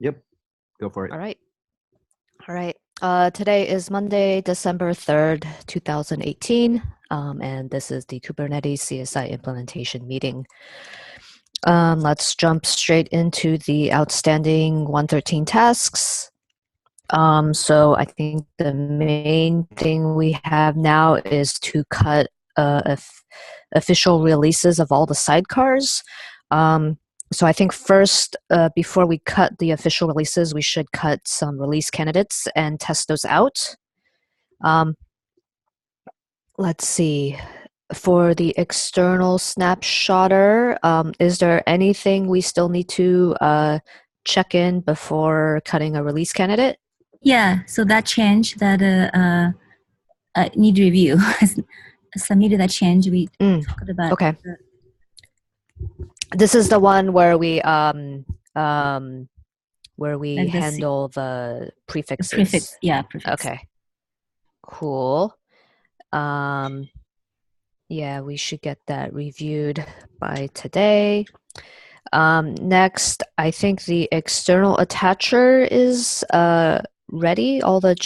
Yep, go for it. All right. All right. Today is Monday, December 3rd, 2018, and this is the Kubernetes CSI implementation meeting. Let's jump straight into the outstanding 113 tasks. So I think the main thing we have now is to cut official releases of all the sidecars. So I think first, before we cut the official releases, we should cut some release candidates and test those out. Let's see. For the external snapshotter, is there anything we still need to check in before cutting a release candidate? Yeah, so that change that need review. Submitted that change we talked about. Okay. This is the one where we handle the prefixes. The prefix, yeah, prefix. Okay. Cool. Yeah, we should get that reviewed by today. Next, I think the external attacher is ready. All the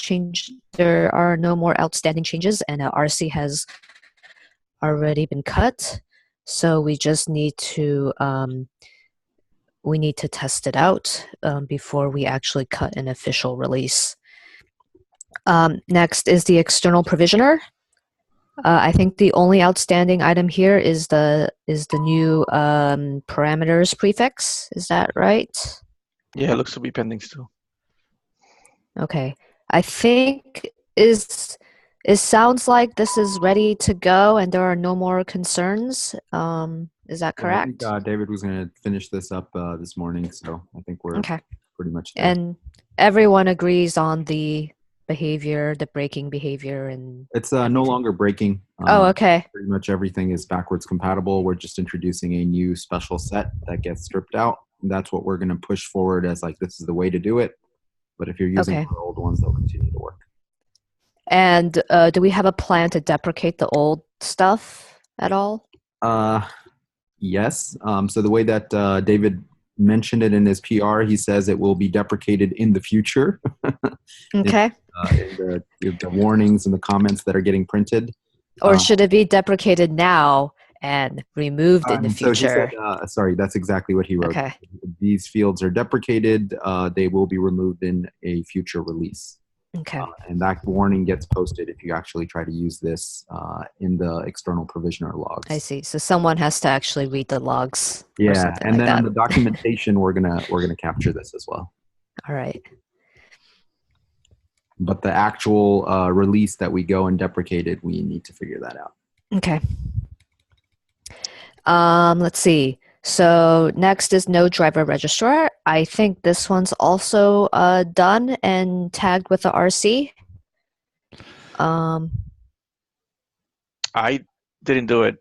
there are no more outstanding changes, and RC has already been cut. So we just need to test it out before we actually cut an official release. Next is the external provisioner. I think the only outstanding item here is the new parameters prefix. Is that right? Yeah, it looks to be pending still. Okay. I think it sounds like this is ready to go and there are no more concerns. Is that correct? Yeah, I think David was going to finish this up this morning, so I think we're pretty much there. And everyone agrees on the behavior, the breaking behavior, and it's no longer breaking. Oh, okay. Pretty much everything is backwards compatible. We're just introducing a new special set that gets stripped out. And that's what we're going to push forward as like this is the way to do it. But if you're using the old ones, they'll continue to work. And do we have a plan to deprecate the old stuff at all? Yes. So the way that David mentioned it in his PR, he says it will be deprecated in the future. Okay. in the warnings and the comments that are getting printed. Or should it be deprecated now and removed in the future? So he said, sorry, that's exactly what he wrote. Okay. These fields are deprecated. They will be removed in a future release. Okay. And that warning gets posted if you actually try to use this in the external provisioner logs. I see. So someone has to actually read the logs. Yeah, and then on the documentation, we're gonna capture this as well. All right. But the actual release that we go and deprecate it, we need to figure that out. Okay. Let's see. So next is no driver registrar. I think this one's also done and tagged with the RC. I didn't do it.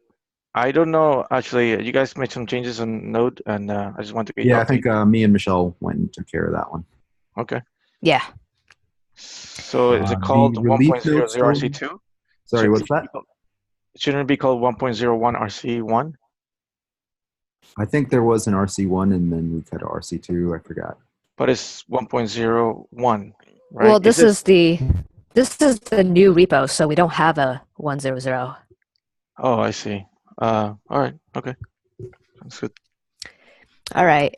I don't know. Actually, you guys made some changes on Node, and I just want to get I think me and Michelle went and took care of that one. Okay. Yeah. So is it called 1.00 RC2? Sorry, what's that? Shouldn't it be called 1.01 RC1? I think there was an RC1 and then we cut a RC2. I forgot. But it's 1.01, right? Well, this is the new repo, so we don't have a 1.00. Oh, I see. All right. Okay. That's good. All right.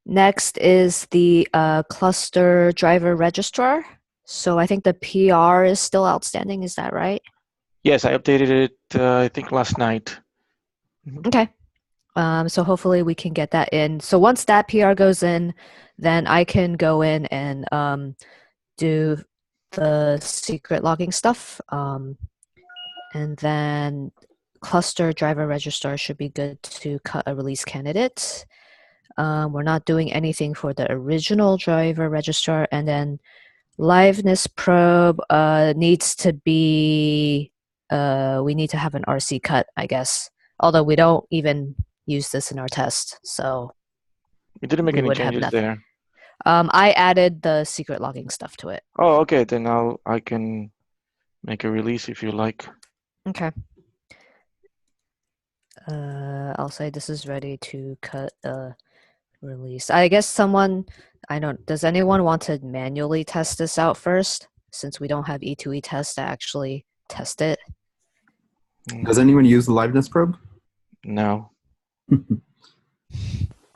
Next is the cluster driver registrar. So I think the PR is still outstanding. Is that right? Yes, I updated it, I think, last night. Okay. So hopefully we can get that in. So once that PR goes in, then I can go in and do the secret logging stuff. And then cluster driver registrar should be good to cut a release candidate. We're not doing anything for the original driver registrar. And then liveness probe needs to be, we need to have an RC cut, I guess. Although we don't even use this in our test, so we didn't make any changes there. I added the secret logging stuff to it. Oh, okay. Then I can make a release if you like. Okay. I'll say this is ready to cut a release. I guess someone Does anyone want to manually test this out first, since we don't have E2E tests to actually test it? Does anyone use the liveness probe? No.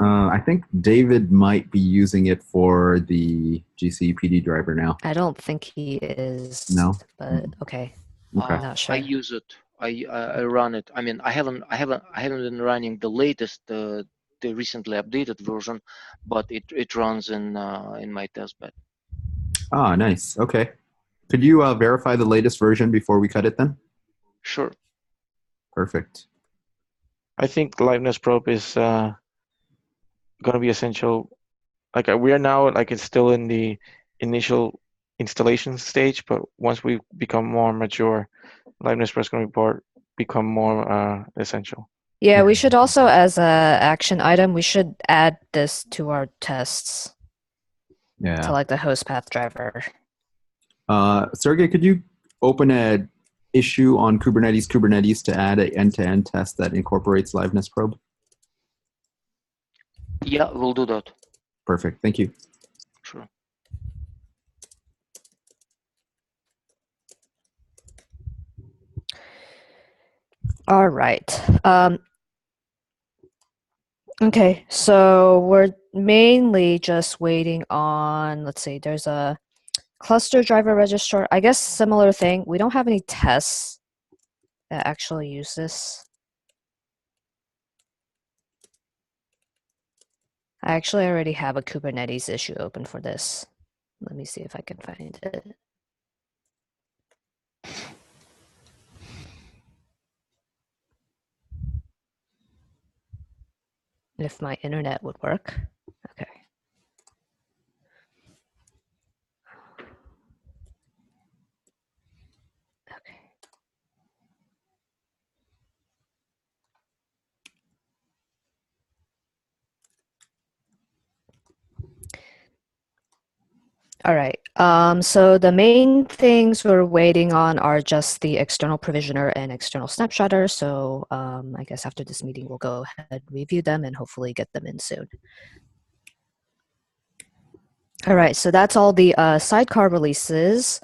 I think David might be using it for the GC PD driver now. I don't think he is. No? But okay. Okay. I'm not sure. I use it. I run it. I mean, I haven't been running the latest, the recently updated version, but it runs in my testbed. Ah, nice. Okay. Could you verify the latest version before we cut it then? Sure. Perfect. I think liveness probe is going to be essential. Like we are now, like it's still in the initial installation stage, but once we become more mature, liveness probe is going to become more essential. Yeah, we should also, as a action item, we should add this to our tests. Yeah. To like the host path driver. Sergey, could you open an issue on Kubernetes to add an end-to-end test that incorporates liveness probe? Yeah, we'll do that. Perfect. Thank you. Sure. All right. Okay, so we're mainly just waiting on, let's see, there's a cluster driver registrar. I guess similar thing. We don't have any tests that actually use this. I actually already have a Kubernetes issue open for this. Let me see if I can find it. If my internet would work. Okay. Okay. All right. So the main things we're waiting on are just the external provisioner and external snapshotter. So I guess after this meeting, we'll go ahead, review them, and hopefully get them in soon. All right. So that's all the sidecar releases.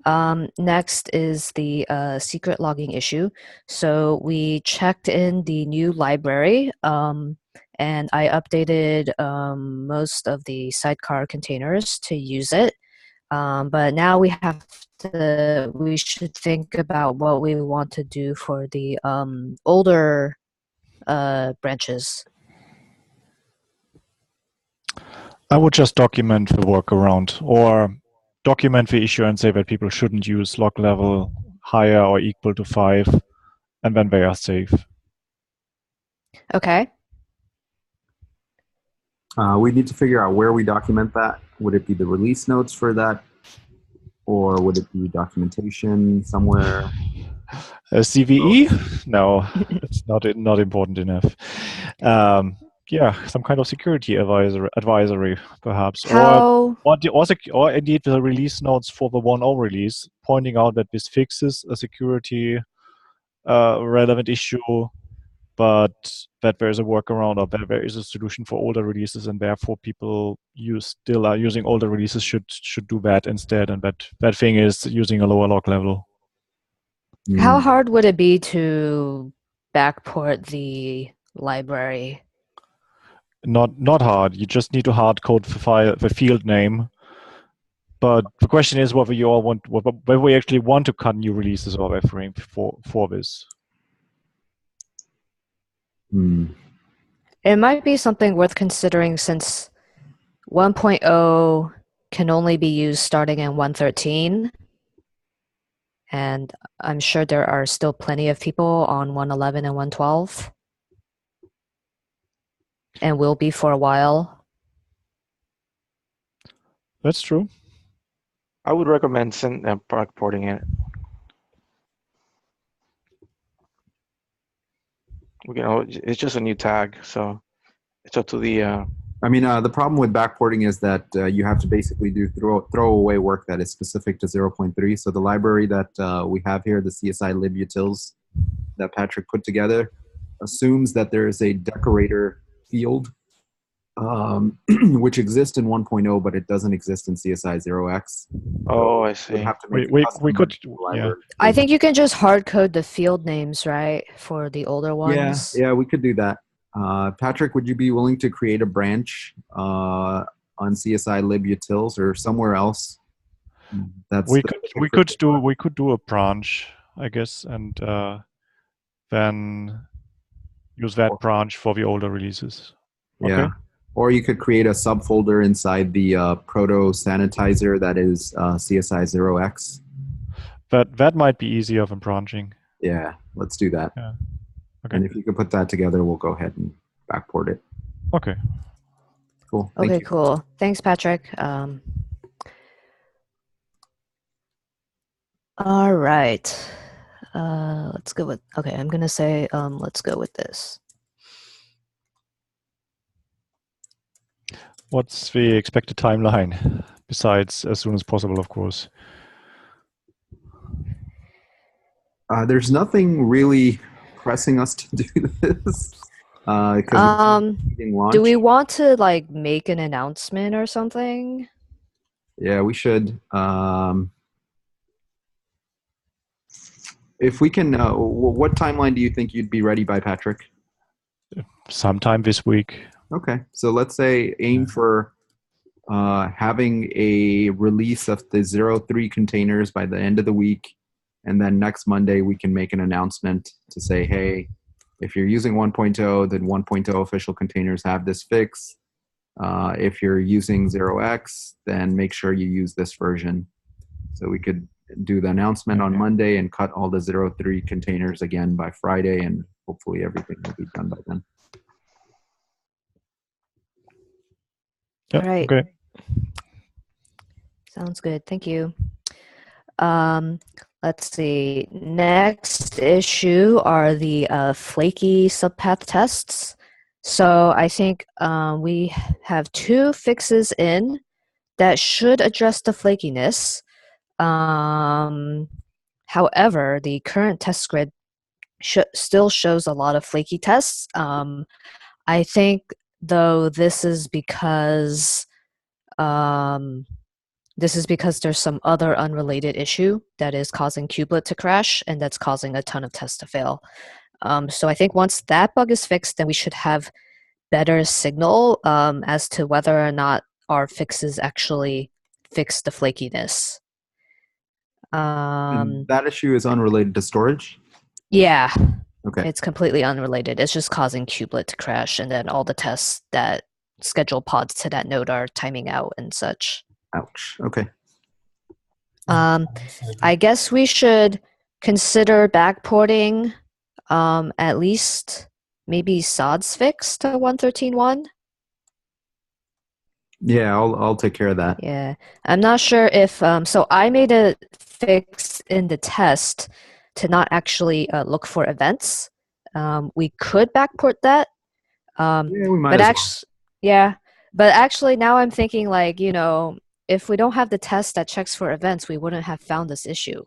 Next is the secret logging issue. So we checked in the new library. And I updated most of the sidecar containers to use it. But now we should think about what we want to do for the older branches. I would just document the workaround, or document the issue and say that people shouldn't use log level higher or equal to 5, and then they are safe. Okay. We need to figure out where we document that. Would it be the release notes for that? Or would it be documentation somewhere? CVE? No, it's not important enough. Yeah, some kind of security advisory, perhaps. How? Or indeed the release notes for the 1.0 release, pointing out that this fixes a security relevant issue, but that there is a workaround, or that there is a solution for older releases, and therefore people still are using older releases should do that instead, and that thing is using a lower log level. How hard would it be to backport the library? Not hard. You just need to hard code the field name. But the question is whether we actually want to cut new releases or reframe for this. It might be something worth considering, since 1.0 can only be used starting in 1.13. And I'm sure there are still plenty of people on 1.11 and 1.12. And will be for a while. That's true. I would recommend porting it. It's just a new tag, so it's up to the. I mean, the problem with backporting is that you have to basically do throwaway work that is specific to 0.3. So the library that we have here, the CSI libutils that Patrick put together, assumes that there is a decorator field which exists in 1.0, but it doesn't exist in CSI 0x. Oh, I We'd see. have to make a We custom could, version of the yeah. library. I think you can just hard code the field names, right, for the older ones. Yeah, we could do that. Patrick, would you be willing to create a branch on CSI libutils or somewhere else? We could do a branch, I guess, and then use that branch for the older releases. Yeah. Okay. Or you could create a subfolder inside the proto sanitizer that is CSI 0x. That might be easier than branching. Yeah, let's do that. Yeah. Okay. And if you can put that together, we'll go ahead and backport it. Okay. Cool. Thank Okay, you. cool. Thanks, Patrick. All right. Let's go with, okay, I'm going to say, let's go with this. What's the expected timeline? Besides, as soon as possible, of course. There's nothing really pressing us to do this. Do we want to like make an announcement or something? Yeah, we should. If we can, what timeline do you think you'd be ready by, Patrick? Sometime this week. Okay, so let's say aim for having a release of the 0.3 containers by the end of the week. And then next Monday, we can make an announcement to say, hey, if you're using 1.0, then 1.0 official containers have this fix. If you're using 0x, then make sure you use this version. So we could do the announcement on Monday and cut all the 0.3 containers again by Friday, and hopefully everything will be done by then. Yep. All right. Okay. Sounds good. Thank you. Let's see. Next issue are the Flaky subpath tests. So I think we have 2 fixes in that should address the flakiness. However, the current test grid still shows a lot of flaky tests. I think, though, this is because there's some other unrelated issue that is causing kubelet to crash, and that's causing a ton of tests to fail. So I think once that bug is fixed, then we should have better signal as to whether or not our fixes actually fix the flakiness. And that issue is unrelated to storage? Yeah. Okay. It's completely unrelated. It's just causing kubelet to crash, and then all the tests that schedule pods to that node are timing out and such. Ouch. Okay. I guess we should consider backporting at least maybe Saad's fix to 113.1. Yeah, I'll take care of that. Yeah, I'm not sure if so I made a fix in the test to not actually look for events. We could backport that. Yeah, we might but as actually, yeah, but actually now I'm thinking, like, you know, if we don't have the test that checks for events, we wouldn't have found this issue.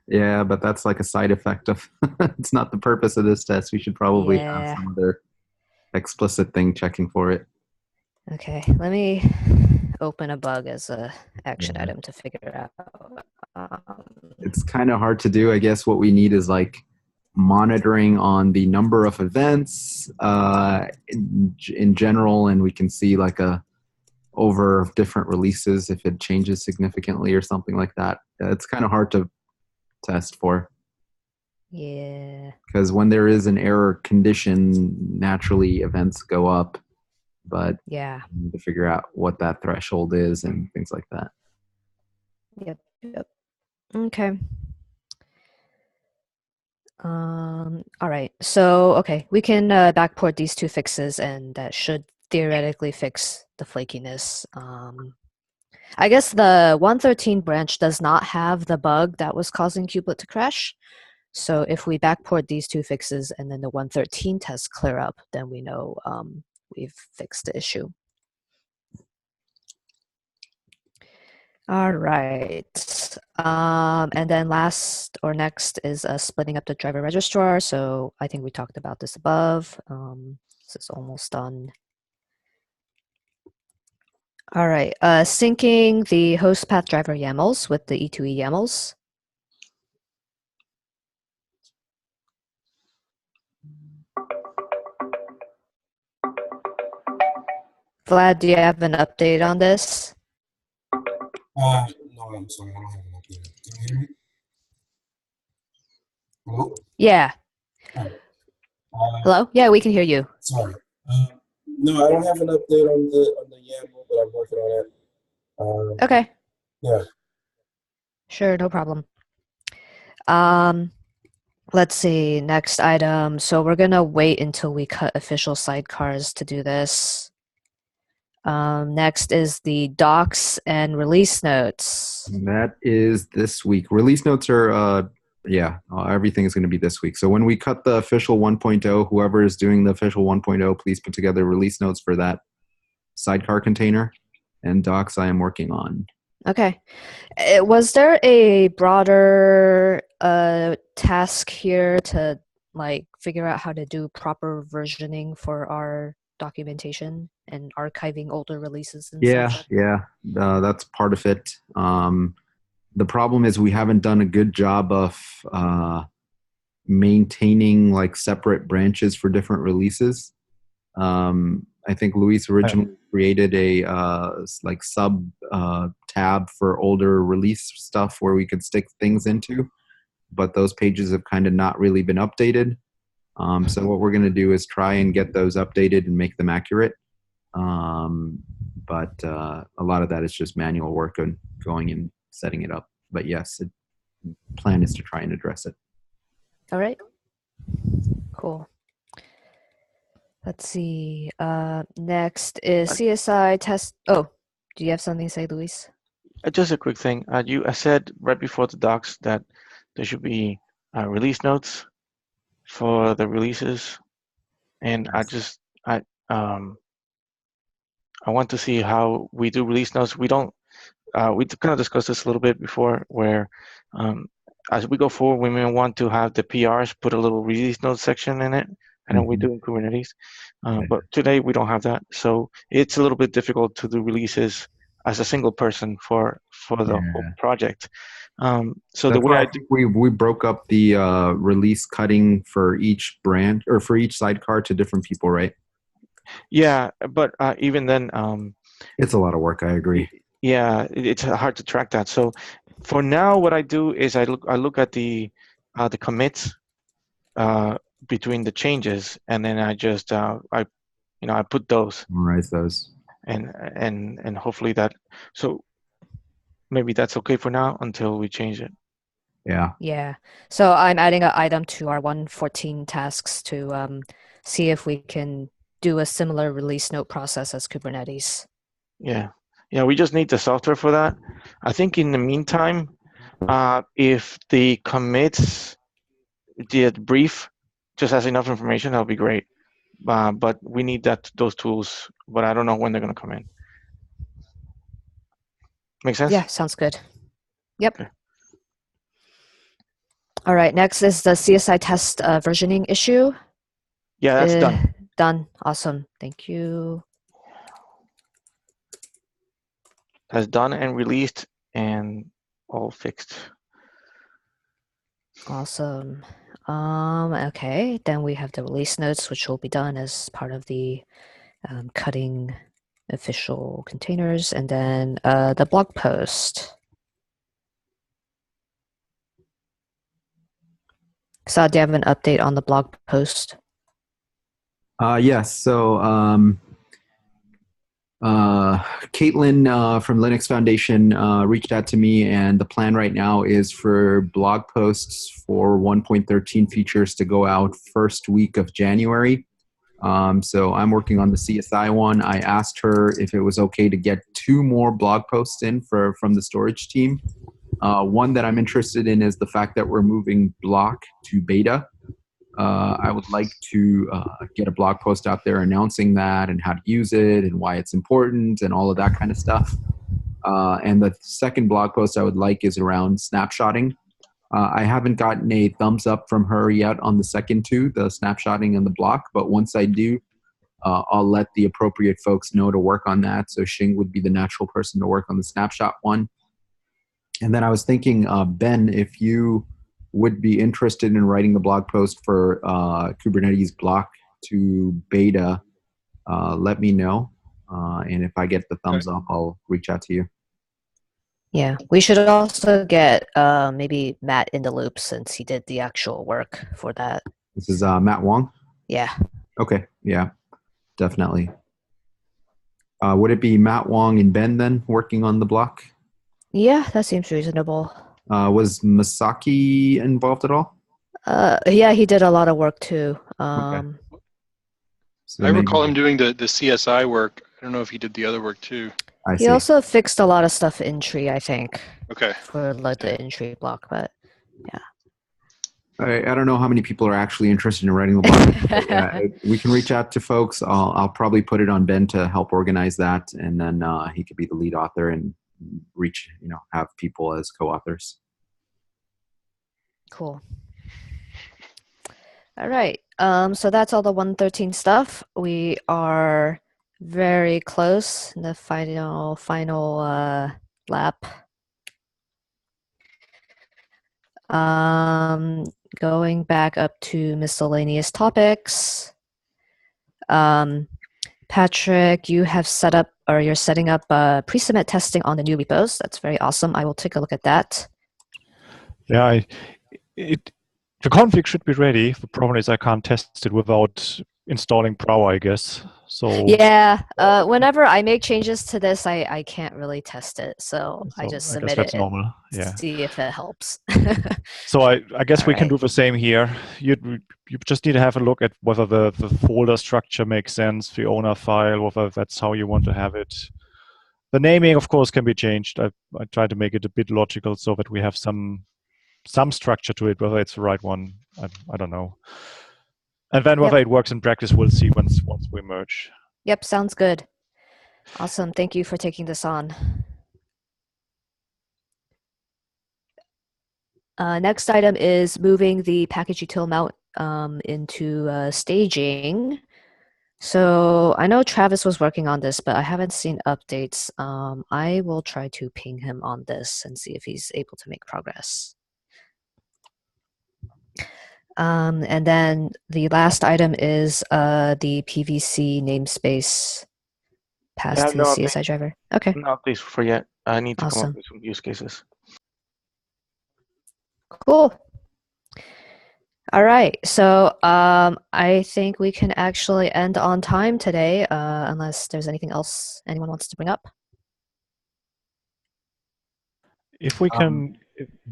Yeah, but that's like a side effect of it's not the purpose of this test. We should probably have some other explicit thing checking for it. Okay, let me open a bug as a action item to figure out. It's kind of hard to do. I guess what we need is like monitoring on the number of events in general, and we can see like a over different releases if it changes significantly or something like that. It's kind of hard to test for. Yeah. Because when there is an error condition, naturally events go up, but yeah, you need to figure out what that threshold is and things like that. Yep. Okay. All right. So, okay, we can backport these 2 fixes, and that should theoretically fix the flakiness. I guess the 113 branch does not have the bug that was causing kubelet to crash. So if we backport these 2 fixes and then the 113 tests clear up, then we know we've fixed the issue. All right. And then last or next is splitting up the driver registrar. So I think we talked about this above. This is almost done. All right, syncing the host path driver YAMLs with the E2E YAMLs. Vlad, do you have an update on this? No, I'm sorry, I don't have an update. Can you hear me? Hello? Yeah. Hi. Hello? Yeah, we can hear you. Sorry. No, I don't have an update on the YAML, but I'm working on it. Okay. Yeah. Sure, no problem. Let's see, next item. So we're gonna wait until we cut official sidecars to do this. Next is the docs and release notes. That is this week. Release notes are, everything is going to be this week. So when we cut the official 1.0, whoever is doing the official 1.0, please put together release notes for that sidecar container. And docs I am working on. Okay. Was there a broader task here to like figure out how to do proper versioning for our documentation and archiving older releases and such? Yeah, that's part of it. The problem is we haven't done a good job of maintaining like separate branches for different releases. I think Luis originally created a like sub tab for older release stuff where we could stick things into, but those pages have kind of not really been updated. So what we're going to do is try and get those updated and make them accurate. But a lot of that is just manual work and going and setting it up. But yes, the plan is to try and address it. All right. Cool. Let's see. Next is CSI test. Oh, do you have something to say, Luis? Just a quick thing. I said right before the docs that there should be release notes for the releases, and I want to see how we do release notes. We don't. We kind of discussed this a little bit before, where as we go forward, we may want to have the PRs put a little release notes section in it. I know we do in Kubernetes, but today we don't have that, so it's a little bit difficult to do releases as a single person for the whole project. So that's the way I think we broke up the release cutting for each brand or for each sidecar to different people, right? Yeah, but even then, it's a lot of work. I agree. Yeah, it's hard to track that. So for now, what I do is I look at the commits between the changes, and then I just I put those, memorize those, and hopefully that. So maybe that's okay for now until we change it. Yeah. Yeah. So I'm adding an item to our 114 tasks to see if we can do a similar release note process as Kubernetes. Yeah. Yeah, we just need the software for that. I think in the meantime, if the commits did brief just has enough information, that'll be great. But we need those tools, but I don't know when they're going to come in. Make sense? Yeah, sounds good. Yep. Okay. All right, next is the CSI test versioning issue. Yeah, that's done. Done. Awesome. Thank you. That's done and released and all fixed. Awesome. Okay, then we have the release notes, which will be done as part of the cutting official containers, and then the blog post. Saad, do you have an update on the blog post? Yes. So Caitlin from Linux Foundation reached out to me, and the plan right now is for blog posts for 1.13 features to go out first week of January. So I'm working on the CSI one. I asked her if it was okay to get 2 more blog posts in from the storage team. One that I'm interested in is the fact that we're moving block to beta. I would like to get a blog post out there announcing that and how to use it and why it's important and all of that kind of stuff. And the second blog post I would like is around snapshotting. I haven't gotten a thumbs up from her yet on the second 2, the snapshotting and the block, but once I do, I'll let the appropriate folks know to work on that. So Xing would be the natural person to work on the snapshot one. And then I was thinking, Ben, if you would be interested in writing the blog post for Kubernetes block to beta, let me know. And if I get the thumbs up, I'll reach out to you. Yeah, we should also get maybe Matt in the loop since he did the actual work for that. This is Matt Wong? Yeah. Okay, yeah, definitely. Would it be Matt Wong and Ben then working on the block? Yeah, that seems reasonable. Was Masaki involved at all? Yeah, he did a lot of work too. Okay. So I maybe- recall him doing the CSI work. I don't know if he did the other work too. I He see. also fixed a lot of stuff in tree, I think, Okay. for like the in tree block, but yeah. I don't know how many people are actually interested in writing the blog. But yeah, we can reach out to folks. I'll probably put it on Ben to help organize that, and then he could be the lead author and reach, have people as co-authors. Cool. All right. So that's all the 113 stuff. We are very close in the final lap. Going back up to miscellaneous topics. Patrick, you have set up, or you're setting up pre-submit testing on the new repos. That's very awesome. I will take a look at that. Yeah, the config should be ready. The problem is I can't test it without installing Prower, I guess. So yeah, whenever I make changes to this, I can't really test it. So I just guess submit that's it normal. and Yeah. see if it helps. So I guess All we can right. do the same here. You just need to have a look at whether the folder structure makes sense, the owner file, whether that's how you want to have it. The naming, of course, can be changed. I try to make it a bit logical so that we have some structure to it. Whether it's the right one, I don't know. And then whether it works in practice, we'll see once we merge. Yep, sounds good. Awesome. Thank you for taking this on. Next item is moving the package util mount into staging. So I know Travis was working on this, but I haven't seen updates. I will try to ping him on this and see if he's able to make progress. And then the last item is the PVC namespace passed to the CSI driver. Okay. No updates for yet. I need to come Awesome. up with some use cases. Cool. All right. So I think we can actually end on time today, unless there's anything else anyone wants to bring up. If we can,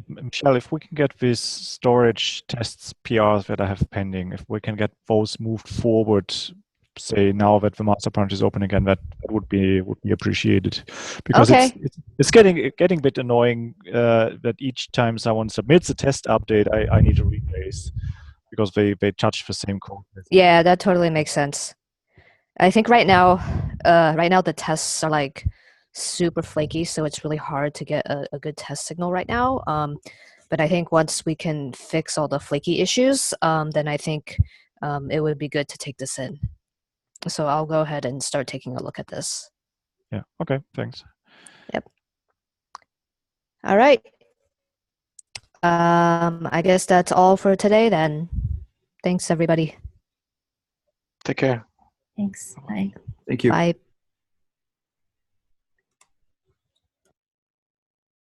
Michelle, if we can get these storage tests PRs that I have pending, if we can get those moved forward, say now that the master branch is open again, that would be appreciated, because it's getting a bit annoying that each time someone submits a test update, I need to replace because they touch the same code. Yeah, that totally makes sense. I think right now the tests are like super flaky, so it's really hard to get a good test signal right now. But I think once we can fix all the flaky issues, then I think it would be good to take this in. So I'll go ahead and start taking a look at this. Yeah, okay, thanks. Yep. All right. I guess that's all for today then. Thanks, everybody. Take care. Thanks. Bye. Thank you. Bye.